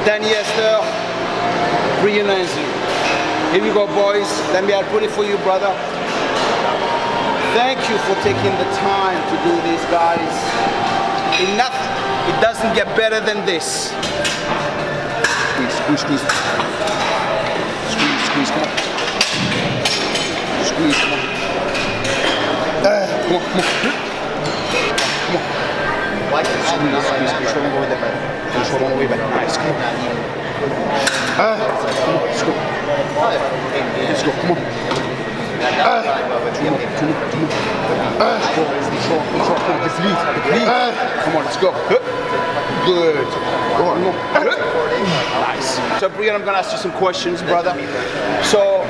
Danny Hester, Breon Ansley. Here you go, boys. Let me put it for you, brother. Thank you for taking the time to do this, guys. Enough. It doesn't get better than this. Squeeze, squeeze, squeeze. Squeeze, squeeze, come on. Squeeze, come on. Come on, come on. Come on. Squeeze, squeeze. Control all the way back. Control all the way back. Nice, come on. Come on, let's go. Let's go, come on. Come on, let's go. Good. Go on, go. Nice. So, Breon, I'm going to ask you some questions, brother. So,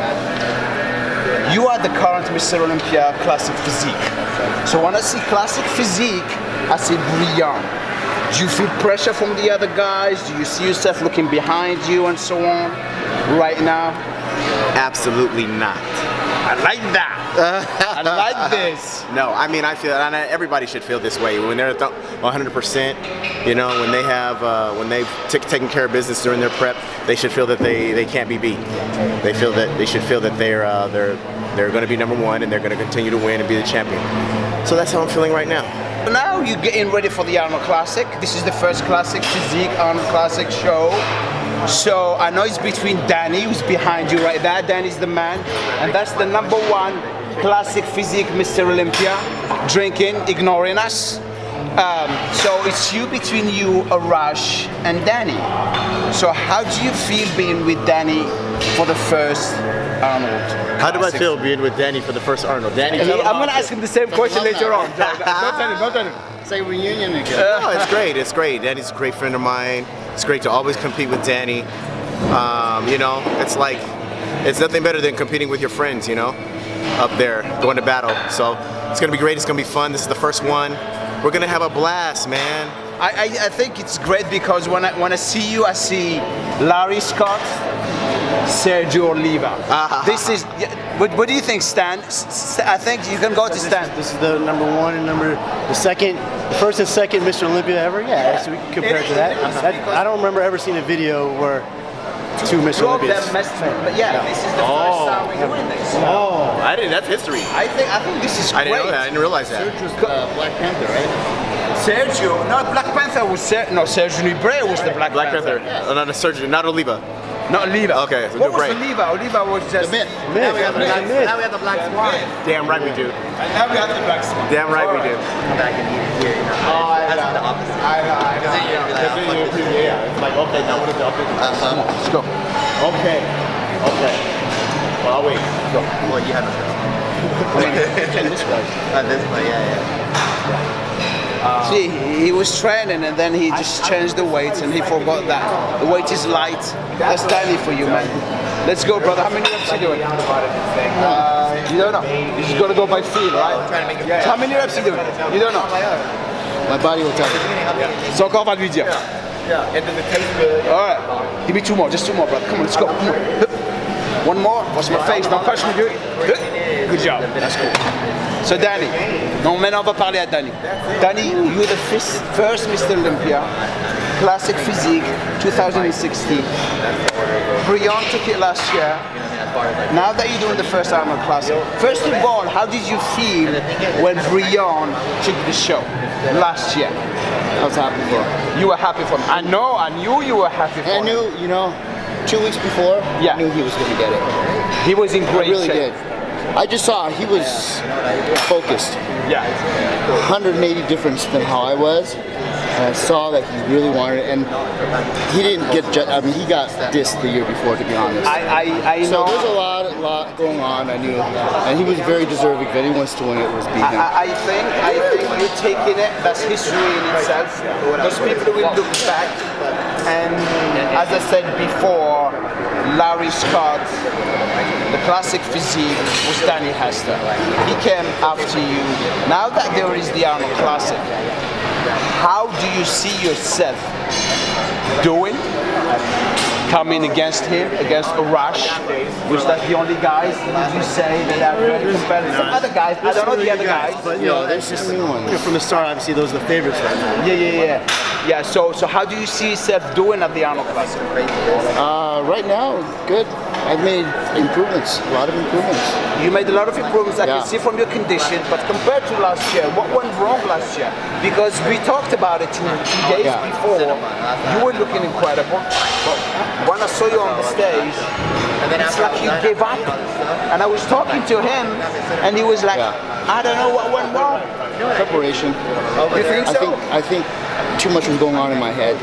you are the current Mr. Olympia Classic Physique. So, when I see Classic Physique, I see Breon. Do you feel pressure from the other guys? Do you see yourself looking behind you and so on right now? Absolutely not. I like that. I like this. No, I mean, I feel, and everybody should feel this way when they're 100%. You know, when they have, when they've taken care of business during their prep, they should feel that they can't be beat. They should feel that they're going to be number one and they're going to continue to win and be the champion. So that's how I'm feeling right now. Now you're getting ready for the Arnold Classic. This is the first Classic Physique Arnold Classic show. So I know it's between Danny, who's behind you right there. Danny's the man. And that's the #1 Classic Physique Mr. Olympia, drinking, ignoring us. So it's between you, Arash, and Danny. So how do you feel being with Danny for the first Arnold? How do I feel being with Danny for the first Arnold? Danny, I'm going to ask him the same question later on. Don't tell him, don't tell him. It's like a reunion again. No, it's great. It's great. Danny's a great friend of mine. It's great to always compete with Danny. You know, it's nothing better than competing with your friends, you know, up there going to battle. So it's going to be great. It's going to be fun. This is the first one. We're going to have a blast, man. I think it's great because when I see you, I see Larry Scott, Sergio Oliva. This is, what do you think, Stan? I think you can go to Stan. This is the #1 and the first and second Mr. Olympia ever. Yeah, so we can compare it to that. I don't remember ever seeing a video where two Mr. Olympias. But yeah, this is the first time we're doing this. Oh, that's history. I think this is great. I didn't know that. I didn't realize that. Sergio's Black Panther, right? Sergio, no, Black Panther was Sergio Oliva was the Black Panther. Yeah. Not a Sergio, not Oliva. Not Oliva. Okay, so what was great. Oliva? Oliva was just... The myth. Now we have the Black Swan. Damn right we do. And now we have the Black Swan. Damn right we do. Come back and eat it here, you know. Oh, I know. The opposite. I know. Yeah, it's like, okay, now what is the opposite? Come on, let's go. Okay. Well, I'll wait. Go. Well, you have a This way. this way, yeah. See, he was training and then he just changed the weights and he forgot that. The weight is light. That's Danny for you, man. Let's go, brother. How many reps are you doing? You don't know. You just got to go by feel, right? So how many reps are you doing? You don't know. My body will tell you. So encore, on va lui dire. All right. Give me 2 more. Just 2 more, brother. Come on, let's go. Come on. 1 more. Watch my face. Don't touch me, dude. Good job. That's cool. So Danny, maintenant on va parler à Danny. Danny, you're the first Mr. Olympia, Classic Physique, 2016. Breon took it last year. Now that you're doing the first Arnold Classic, first of all, how did you feel when Breon took the show last year? I was happy for him. You were happy for him. I know, I knew you were happy for him. I knew, you know, 2 weeks before, Yeah. I knew he was going to get it. He was in great I really shape. did. I just saw he was focused. Yeah. 180 difference than how I was. And I saw that he really wanted it, and he didn't get. I mean, he got dissed the year before, to be honest. I So know. there's a lot going on. I knew, and he was very deserving. If anyone wants to win it, was beat him. I think you're taking it, that's history in itself. Those people will look back, and as I said before, Larry Scott, the Classic Physique, was Danny Hester. He came after you. Now that there is the Arnold Classic, how do you see yourself doing? Coming against him, against Arash, which that's the only guys, as you say, that are very competitive. Some other guys, I don't know the other guys. But you know, there's just from the start. Obviously, those are the favorites right now. Yeah. Yeah. So how do you see yourself doing at the Arnold Classic? Right now, good. I've made improvements, a lot of improvements. You made a lot of improvements. I Yeah. can see from your condition, but compared to last year, what went wrong last year? Because we talked about it two days Yeah. before. You were looking incredible, but when I saw you on the stage, it's like you gave up. And I was talking to him, and he was like, Yeah. I don't know what went wrong. Preparation. You think so? I think too much was going on in my head.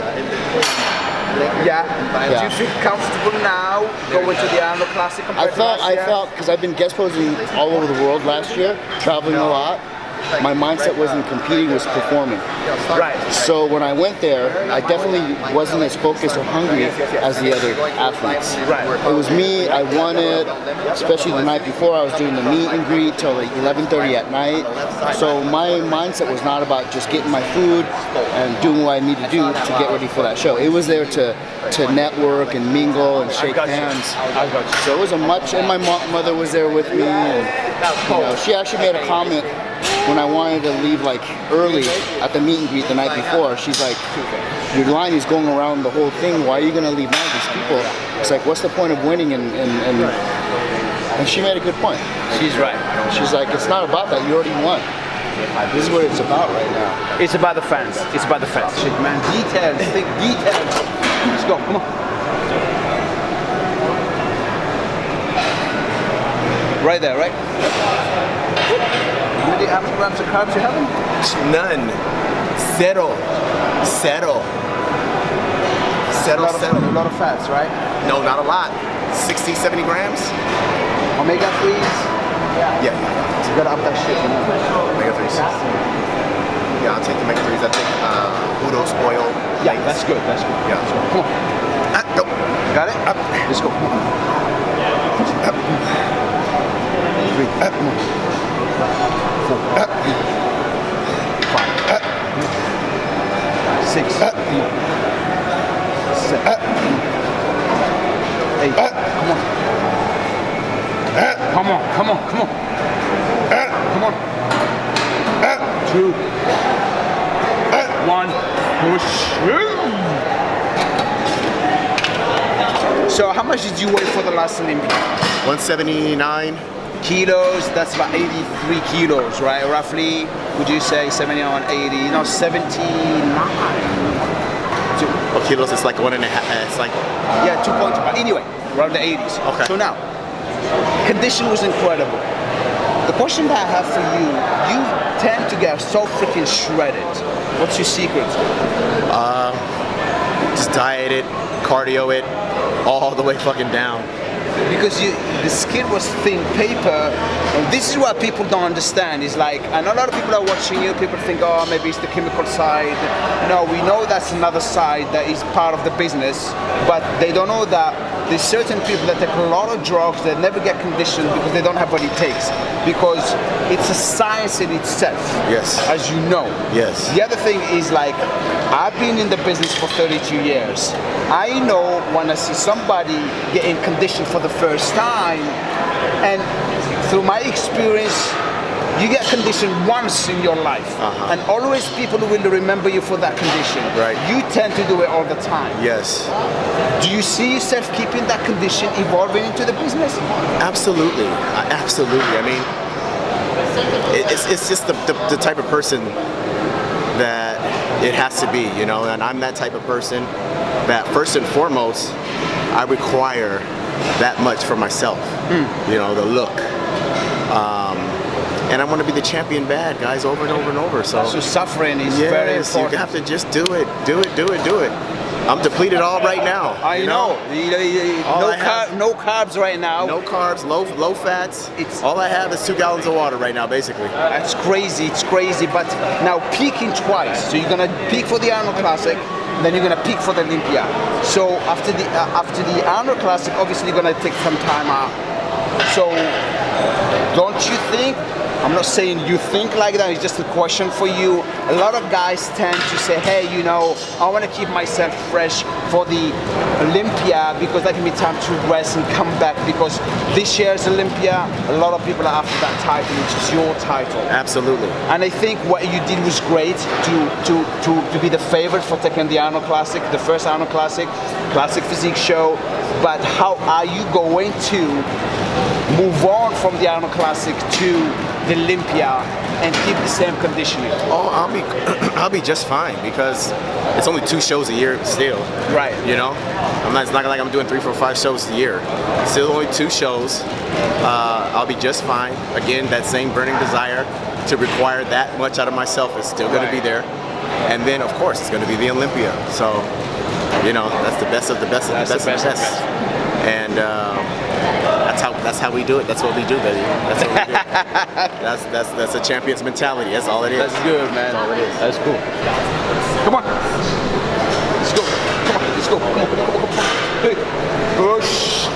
Yeah. Do Yeah. you feel comfortable now going to the Arnold Classic compared to last year? Because I've been guest posing all over the world last year, traveling a lot. My mindset wasn't competing, was performing. Right. So when I went there, I definitely wasn't as focused or hungry as the other athletes. Right. It was me, I won it, especially the night before. I was doing the meet and greet till like 11:30 at night. So my mindset was not about just getting my food and doing what I need to do to get ready for that show. It was there to network and mingle and shake hands. So it was a much, and my mother was there with me. And, you know, she actually made a comment when I wanted to leave like early at the meet and greet the night before. She's like, your line is going around the whole thing. Why are you gonna leave now? These people, it's like, what's the point of winning? And she made a good point. She's right. She's like, it's not about that. You already won. This is what it's about right now. It's about the fans. It's about the fans. Shit, man. Details. Think details. Let's go. Come on. Right there, right? How many grams of carbs you having? None. Zero. Zero. Zero. A lot of fats, right? No, not a lot. 60, 70 grams. Omega 3s. Yeah. You gotta up that shit, you know. Omega 3s. Yeah, I'll take the omega 3s. I take Udo's oil. Yeah, that's good. That's good. Yeah. Come on. Go. Got it? Up. Let's go. Up. 3. Up. 4. Up. 5. Up. 6. Up. 7. Up. 8. Up. Come on. Come on. Come on. Come on. Come on. 2. 1. Push. So how much did you weigh for the last Olympia? 179. Kilos, that's about 83 kilos, right? Roughly, would you say 71, 80? No, 79. Well, kilos is like 1.5. It's like Yeah, 2 points. But anyway, around the 80s. Okay. So now, condition was incredible. The question that I have for you, you tend to get so freaking shredded. What's your secret? just diet it, cardio it, all the way fucking down. Because the skin was thin paper, and this is what people don't understand. Is like, and a lot of people are watching you, people think, oh, maybe it's the chemical side. No, we know that's another side that is part of the business, but they don't know that there's certain people that take a lot of drugs that never get conditioned because they don't have what it takes. Because it's a science in itself. Yes. As you know. Yes. The other thing is, like, I've been in the business for 32 years. I know when I see somebody getting conditioned for the first time, and through my experience, you get conditioned once in your life, and always people will remember you for that condition. Right. You tend to do it all the time. Yes. Do you see yourself keeping that condition evolving into the business? Absolutely. Absolutely. I mean, it's just the type of person that it has to be, you know, and I'm that type of person that first and foremost, I require that much for myself, you know, the look. And I want to be the champion bad, guys, over and over and over. So suffering is yes, very important. you have to just do it, do it, do it, do it. I'm depleted all right now. I know. No carbs right now. No carbs, low fats. All I have is 2 gallons of water right now, basically. That's crazy. It's crazy. But now peaking twice. So you're gonna peak for the Arnold Classic, then you're gonna peak for the Olympia. So after the Arnold Classic, obviously you're gonna take some time out. So don't you think I'm not saying you think like that, it's just a question for you. A lot of guys tend to say, hey, you know, I want to keep myself fresh for the Olympia because that give me time to rest and come back, because this year's Olympia, a lot of people are after that title, which is your title. Absolutely. And I think what you did was great to be the favorite for taking the Arnold Classic, the first Arnold Classic Physique show. But how are you going to move on from the Arnold Classic to the Olympia and keep the same conditioning? Oh, I'll be just fine, because it's only 2 shows a year still. Right. You know, it's not like I'm doing 3, 4, 5 shows a year. Still only 2 shows. I'll be just fine. Again, that same burning desire to require that much out of myself is still going to be there. And then, of course, it's going to be the Olympia. So, you know, that's the best of the best of the best of the best. And that's how we do it. That's what we do, baby. That's what we do. That's a champion's mentality. That's all it is. That's good, man. That's all it is. That's cool. Come on. Let's go. Come on. Let's go. Come on. Come on. Hey. Push.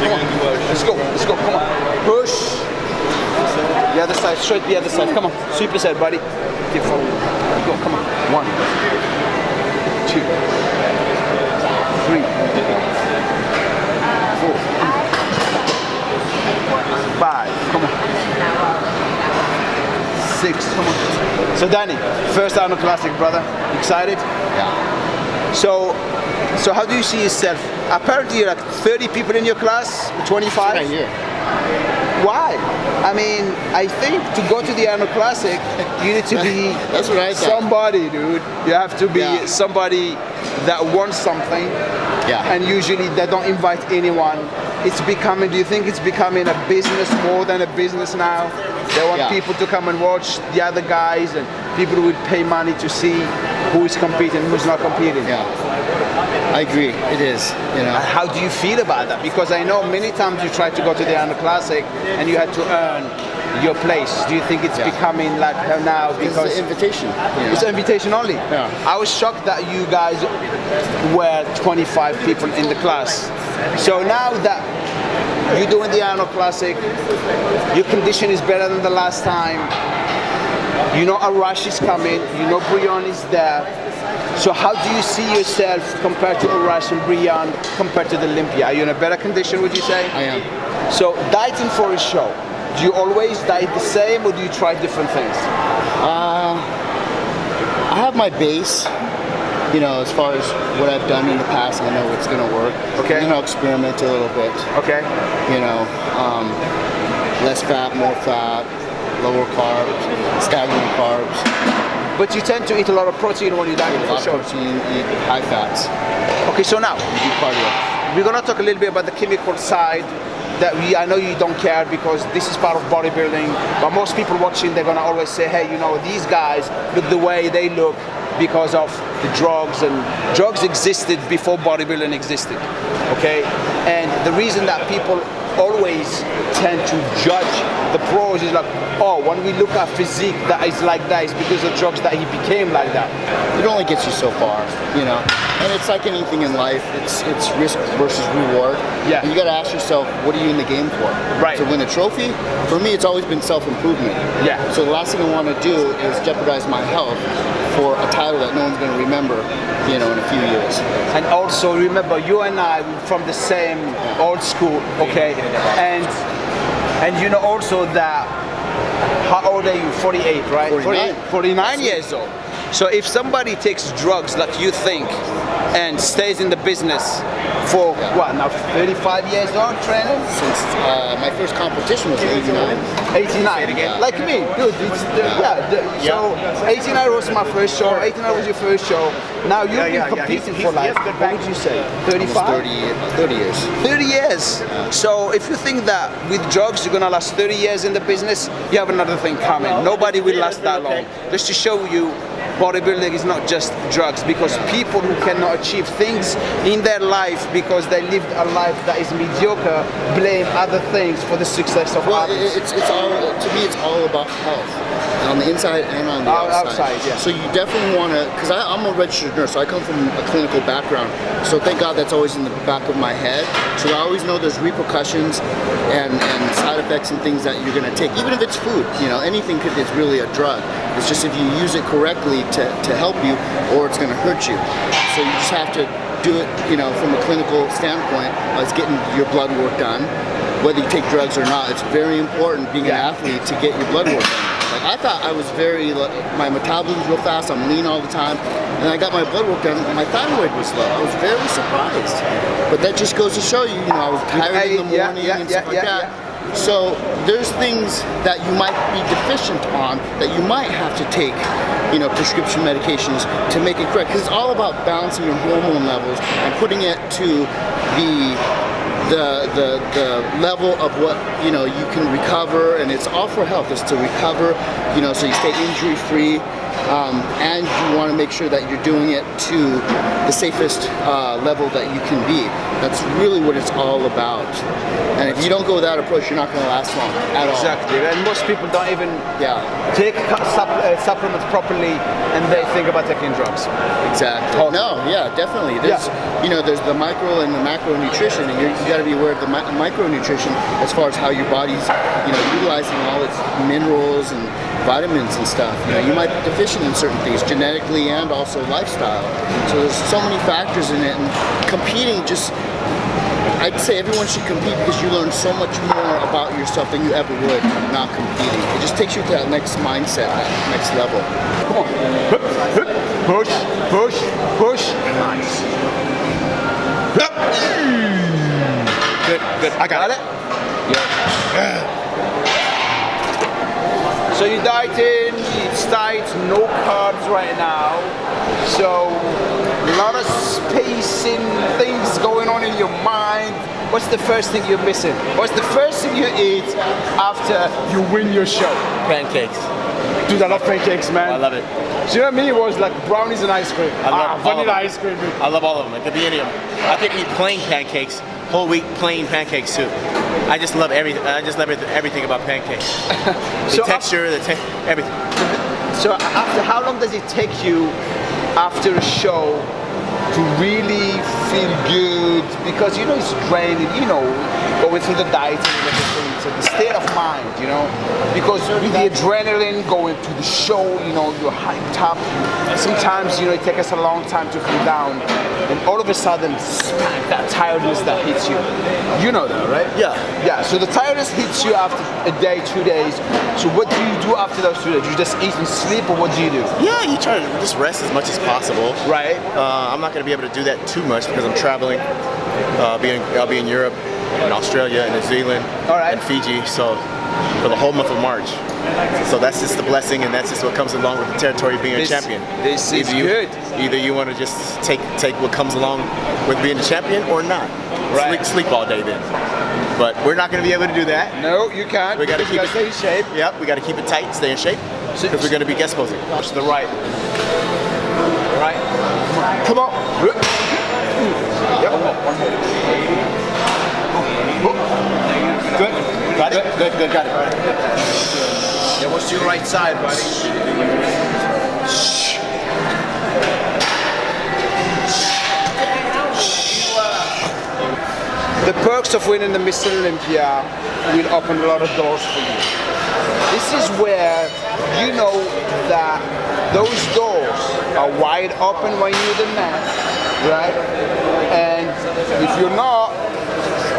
Come on. Let's go. Let's go. Come on. Push. The other side. Straight the other side. Come on. Sweep his head, buddy. Keep forward. Go. Come on. 1, 2, 3, 4, 5. Come on. 6. Come on. So Danny, first Arnold Classic, brother. Excited? Yeah. So how do you see yourself? Apparently you're like 30 people in your class, 25? Right here. Why? I mean, I think to go to the Arnold Classic, you need to be That's what I thought. somebody, dude. You have to be Yeah. somebody that wants something. Yeah. And usually they don't invite anyone. It's becoming, do you think it's becoming a business more than a business now? They want Yeah. people to come and watch the other guys, and people would pay money to see who is competing, who's not competing. Yeah. I agree. It is. You know. How do you feel about that? Because I know many times you tried to go to the Arnold Classic and you had to earn your place. Do you think it's Yeah. becoming like that now? Because It's an invitation. You know? it's an invitation only. Yeah. I was shocked that you guys were 25 people in the class. So now that you're doing the Arnold Classic, your condition is better than the last time. You know Arash is coming. You know Breon is there. So how do you see yourself compared to Arash and Breon compared to the Olympia? Are you in a better condition, would you say? I am. So dieting for a show, do you always diet the same or do you try different things? I have my base, you know, as far as what I've done in the past. I know what's going to work. Okay. You know, experiment a little bit. Okay. You know, less fat, more fat, lower carbs, staggering carbs, But you tend to eat a lot of protein when you diet a for lot of shows. protein, eat high fats, Okay, so now, do cardio. we're gonna talk a little bit about the chemical side that I know you don't care because this is part of bodybuilding, but most people watching, they're gonna always say, hey, you know, these guys look the way they look because of the drugs, and drugs existed before bodybuilding existed, okay? And the reason that people always tend to judge the pros is like, oh, when we look at physique that is like that, it's because of drugs that he became like that. It only gets you so far, you know. And it's like anything in life, it's risk versus reward. Yeah. And you got to ask yourself, what are you in the game for? Right. To win a trophy? For me, it's always been self-improvement. Yeah. So the last thing I want to do is jeopardize my health for a title that no one's going to remember, you know, in a few years. And also remember, you and I were from the same old school, okay? And you know also that, how old are you? 48, right? 49. 49 years old. So if somebody takes drugs like you think and stays in the business for what now, 35 years old training? Since my first competition was 89. 89, like me, dude. So 89 was my first show. 89 was your first show. Now you've been competing for like, what would you say, 35? 30 years. 30 years. So if you think that with drugs you're gonna last 30 years in the business, you have another thing coming. Nobody will last that long. Just to show you bodybuilding is not just drugs, because people who cannot achieve things in their life because they lived a life that is mediocre blame other things for the success of others. It's all, to me, it's all about health, on the inside and on the outside. Yeah. So you definitely want to, because I'm a registered nurse, so I come from a clinical background. So thank God that's always in the back of my head. So I always know there's repercussions and side effects and things that you're going to take, even if it's food. You know, anything is really a drug. It's just if you use it correctly to help you, or it's going to hurt you. So you just have to do it, you know, from a clinical standpoint, as getting your blood work done. Whether you take drugs or not, it's very important being an athlete to get your blood work done. Like, I thought I was my metabolism was real fast, I'm lean all the time, and I got my blood work done, and my thyroid was low. I was very surprised. But that just goes to show you, I was tired in the morning and stuff like that. So there's things that you might be deficient on that you might have to take, prescription medications to make it correct. Because it's all about balancing your hormone levels and putting it to the level of what you can recover, and it's all for health. It's to recover, so you stay injury free, and you want to make sure that you're doing it to the safest level that you can be. That's really what it's all about. And if you don't go with that approach, you're not going to last long at all. Exactly, and most people don't even take supplements properly, and they think about taking drugs. Exactly. Totally. No, yeah, definitely. There's there's the micro and the macro nutrition, and you got to be aware of the micronutrition as far as how your body's utilizing all its minerals and vitamins and stuff. You might be deficient in certain things genetically and also lifestyle. So there's so many factors in it, and competing I'd say everyone should compete because you learn so much more about yourself than you ever would not competing. It just takes you to that next mindset, that next level. Come on. Push, push, push. Nice. Good. I got it. Yeah. So you're dieting, it's tight, no carbs right now. So a lot of spacing things going on in your mind. What's the first thing you're missing? What's the first thing you eat after you win your show? Pancakes. Dude, I love pancakes, man. I love it. So you know what I mean? It was like brownies and ice cream. I love vanilla ice cream. Dude. I love all of them. It could be any of them. I could eat plain pancakes, whole wheat plain pancakes too. I just love everything. I just love everything about pancakes. The texture, everything. So after how long does it take you after a show to really feel good? Because it's draining, going through the dieting and everything. So the state of mind, because with the adrenaline going to the show, you're hyped up. Sometimes, it takes us a long time to come down, and all of a sudden, smack, that tiredness that hits you. You know that, right? Yeah. So the tiredness hits you after a day, 2 days. So what do you do after those 2 days? You just eat and sleep, or what do you do? Yeah, you try to just rest as much as possible. Right. I'm not going to be able to do that too much because I'm traveling. I'll be in Europe, and Australia, and New Zealand, and Fiji. So for the whole month of March. So that's just the blessing, and that's just what comes along with the territory of being a champion. This is good. Either you want to just take what comes along with being a champion or not. Right. Sleep all day then. But we're not going to be able to do that. No, you can't. We got to stay in shape. Yep, we got to keep it tight, stay in shape, because we're going to be guest posing. To the right. Right. Come on. Yep. One more. Good. Got it? Good. Got it. Yeah, what's to your right side, buddy? The perks of winning the Mr. Olympia will open a lot of doors for you. This is where you know that those doors are wide open when you're the man, right? And if you're not,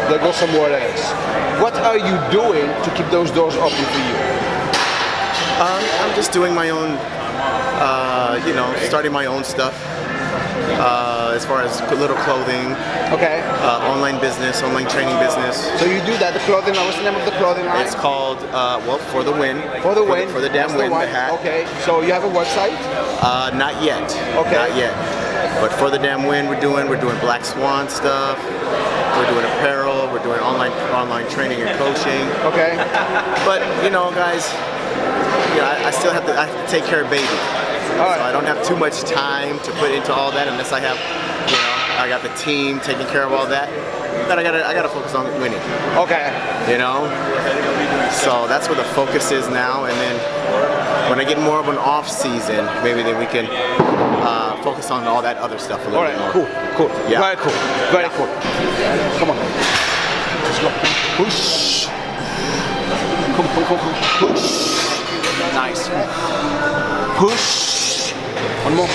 they go somewhere else. What are you doing to keep those doors open for you? I'm just doing my own, starting my own stuff. As far as little clothing, online business, online training business. So you do that, the clothing, what's the name of the clothing line? It's called, For the Win. For the Win. For the damn win, the hat. Okay, so you have a website? Not yet. Okay. Not yet. But for the damn win, we're doing Black Swan stuff. We're doing apparel. We're doing online training and coaching. Okay. But guys, I still have to take care of baby. All right. So I don't have too much time to put into all that unless I have, you know, I got the team taking care of all that. But I gotta focus on winning. Okay. You know? So that's where the focus is now, and then when I get more of an off season, maybe then we can focus on all that other stuff a little bit more. Cool, cool. Yeah. Very cool. Very cool. Come on. Let's go. Push. Come. Push. Nice. Push. One more.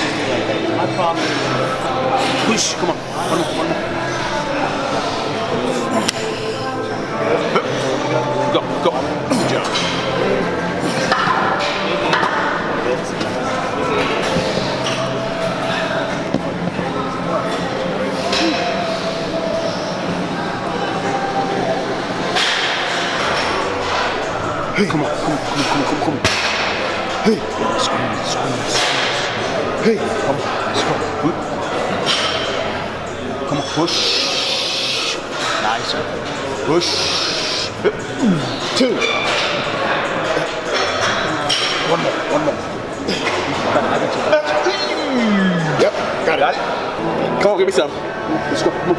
Push. Come on. One more. Go. Good job. Hey, come on. Hey, squeeze. Hey, come on, let's go. Come on, push. Nice. Push. 2. One more. Yep, got it. Come on, give me some. Let's go. Come on.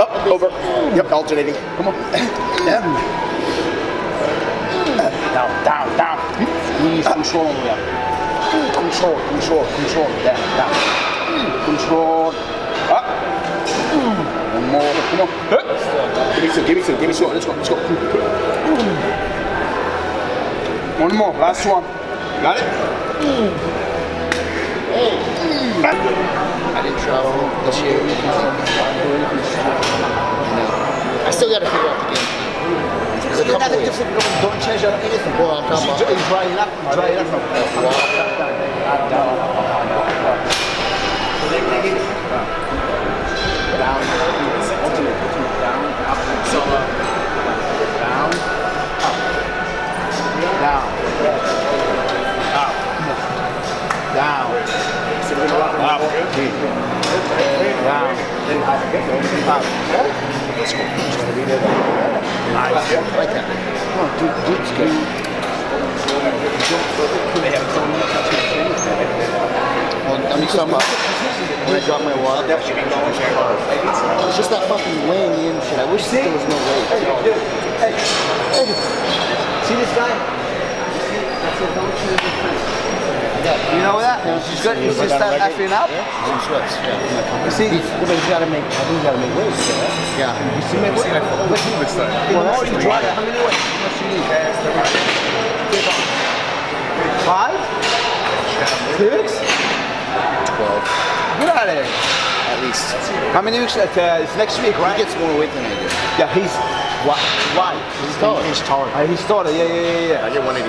Up, over. Yep, alternating. Come on. Down. Squeeze, control. Control. Down. Control. Up. One more. Come on. Give me some. Let's go. One more. Last one. Got it? I didn't travel this year. I still got to figure out the game. There's a couple ways. Don't change anything. Well, I'm talking about Dry it up. Down. Up. Solo. Down. Up. Down. Up. Down. Up. Down. Up. Let's go. Nice. like that. Come on, dude's good. Well, I mean, when I drop my water, it's just that fucking weighing in shit. I wish there was no weight. Hey. See this guy? You know that? He's good. He's just start effing up. Some sweats, yeah. You see, he's got to make. I think he's got to make weight. Yeah. You see, make weight. Well, that's you try it. How many weights? How much you need? 5? 6? 12. Get out of here. At least. How many weeks? It's next week, right? He gets more weight than I do. Yeah, he's why? He's taller. He's taller. Yeah. I get 185.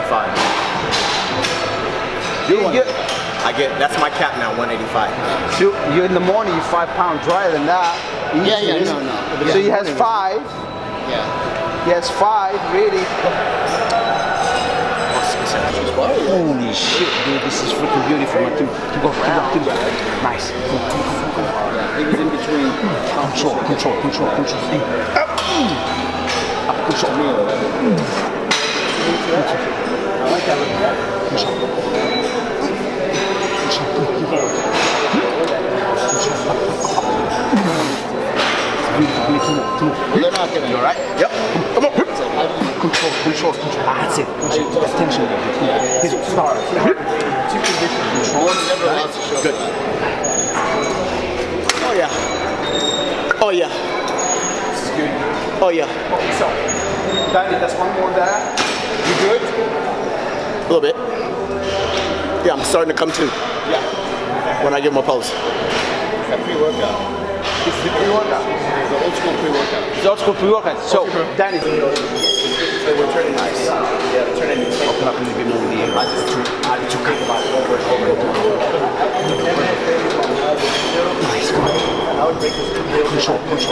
That's my cap now, 185. So you in the morning, you're 5 pounds drier than that. Yeah, no. So he has 5. Yeah. He has 5, really. Holy shit, dude, this is freaking beautiful. Keep going. Nice. Come on. Yeah, he was in between. Control. Up. Control. I like that. Control. They're not gonna. You alright? Yep. Come on. Control. That's it. Attention. He's a star. Good. Oh yeah. So, Danny, that's one more there. You good? A little bit. Yeah, I'm starting to come to. Yeah. When I give him a pose. That pre-workout. It's the pre-workout. It's the old school pre-workout. It's old school pre-workout. So, Danny. We're turning nice. Yeah, turning nice. Open up a little bit more in the air. I just think about it over and over. Nice, come on. I would break this Control. Come on.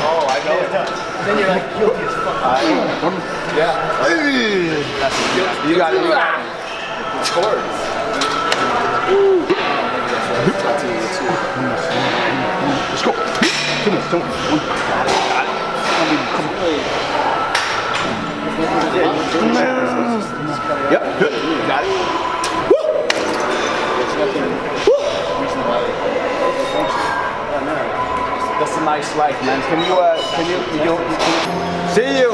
Oh, I know. Then you're like guilty as fuck. Yeah. You got it. Of course. Come on. Got it. Come on. Yep, good. Got it. Woo! Woo! That's a nice life, man. Can you see you?